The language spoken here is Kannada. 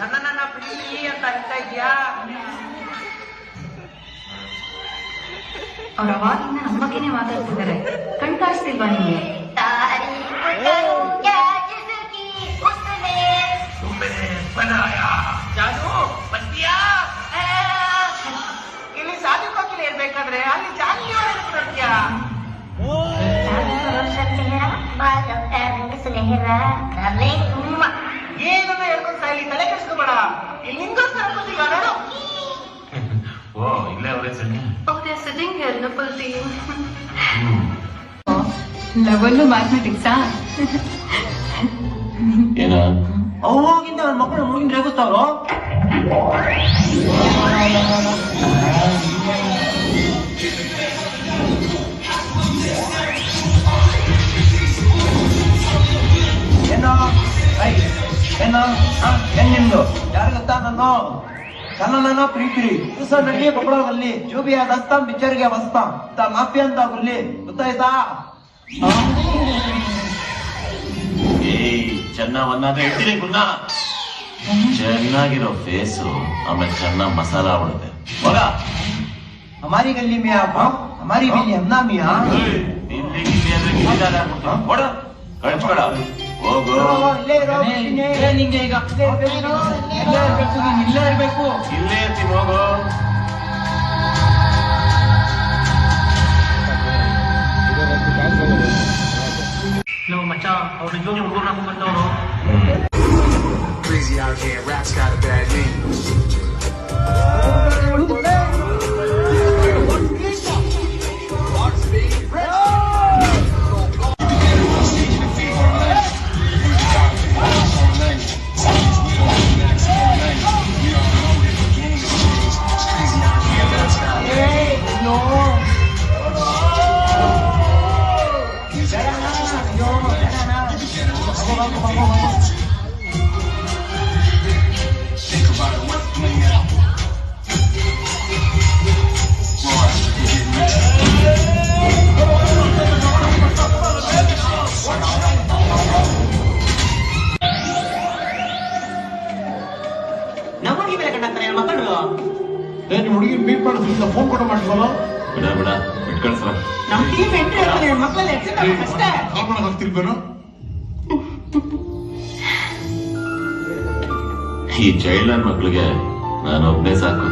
ನನ್ನ ಪ್ರೀತಿ ಅಂತ ಹೇಳ್ತಾ ಇದ್ಯಾ? ಅವ್ರ ಅವಾಗಿಂದ ನಮ್ಮ ಬಗ್ಗೆನೇ ಮಾತಾಡ್ತಿದ್ದಾರೆ. ಕಣ್ ಕಾಣಿಸ್ತಿಲ್ವಾ ನಿಮ್ಗೆ? ಜಾನು ಬಂದ್ಯಾ? ಇಲ್ಲಿ ಸಾಧು ಕೋಕಿಲೆ ಇರ್ಬೇಕಾದ್ರೆ ಅಲ್ಲಿ ಜಾನಿ ನೋಡ್ತೀಯಾ? ಏನನ್ನ ಹೇಳ್ಕೊಂಡು ಸಾಯಿ, ತಲೆ ಕೆಡಿಸ್ಕೋಬೇಡ. ಇಲ್ಲಿ ನಿಂಗೋಸ್ಕರ ಕೂತಿಲ್ವಾ ನೋಡು. ಓ ಇಲ್ಲೇ ಅವರೇ ಸಣ್ಣಿ. Oh, they're sitting here in the full team. Level ಮ್ಯಾಥಮೆಟಿಕ್ಸಾ? ಏನ ಅವಾಗಿಂದ ಅವ್ರ ಮಕ್ಕಳು ಮುಗಿನ ರೇಗಿಸ್ತಾವ್ರು. ಏನೋ ಏನೋ ಏನ್ ನಿಮ್ದು? ಯಾರು ಗೊತ್ತಾ? ನನ್ನ ಪ್ರೀತಿ ನಲ್ಲಿ ಕೊಪ್ಪಳದಲ್ಲಿ ಜೂಬಿಯ ದಸ್ತಾಂ ಪಿಕ್ಚರ್ಗೆ ಬಸ್ತಾಂ ಮಾಫಿಯಾ ಅಂತ ಅಲ್ಲಿ ಗೊತ್ತಾಯ್ತಾ? ಚೆನ್ನಾಗಿ ಇಡ್ತೀನಿ ಗುನ್ನ. ಚೆನ್ನಾಗಿರೋ ಫೇಸು, ಆಮೇಲೆ ಚೆನ್ನಾಗಿ ಮಸಾಲ ಹೊಡೆದೆ ಮಗ. ಹಮಾರಿ ಗಲ್ಲಿ ಮೇ ಆಪ ಹಮಾರಿ ಗಲ್ಲಿ ಹಮ್ನಾ ಮಿಯಾ. ಇಲ್ಲಿ ಗಿಲ್ಲಿ ಅಂದ್ರೆ ಗಿಲ್ಲಿದಾಗ ಕೊಡ ಕಳ್ಸ್ಬೇಡ ಹೋಗು. ನಿಂಗೆ ಈಗ ಇಲ್ಲೇ ಇರ್ಬೇಕು. ಇಲ್ಲೇ ಇರ್ತೀನಿ ಹೋಗು. ನಾವು ಮಚ್ಚ ಅವ್ರ ಜೋನಿ ಹುಡುಗರು ನಮ್ಗೆ ಬಂದವರು. Crazy out here, rap's got a bad name. ನಮಗೆ ಮೇಲೆ ಕಂಡಂತಾರೆ ಮಕ್ಕಳು. ಏನ್ ಹುಡುಗಿ ಮೀಟ್ ಮಾಡೋದ್ರಿಂದ ಫೋನ್ ಕೂಡ ಮಾಡ್ಬೋಲ್ಲ. ಬಿಡ ಬಿಡ ಬಿಟ್ ಕಳ್ಸಲ್ಲ. ನಮ್ಮ ಟೀಮ್ ಎಂಟ್ರಿ ಆಗ್ತದೆ ಮಕ್ಕಳಲ್ಲಿ ಅಷ್ಟೇ. ಕಾಲ್ ಹೋಗ್ತಿರ್ಬೇನು. ಈ ಚೈಲ್ಡ್ ಮಕ್ಳಿಗೆ ನಾನು ಒಬ್ಬನೇ ಸಾಕು.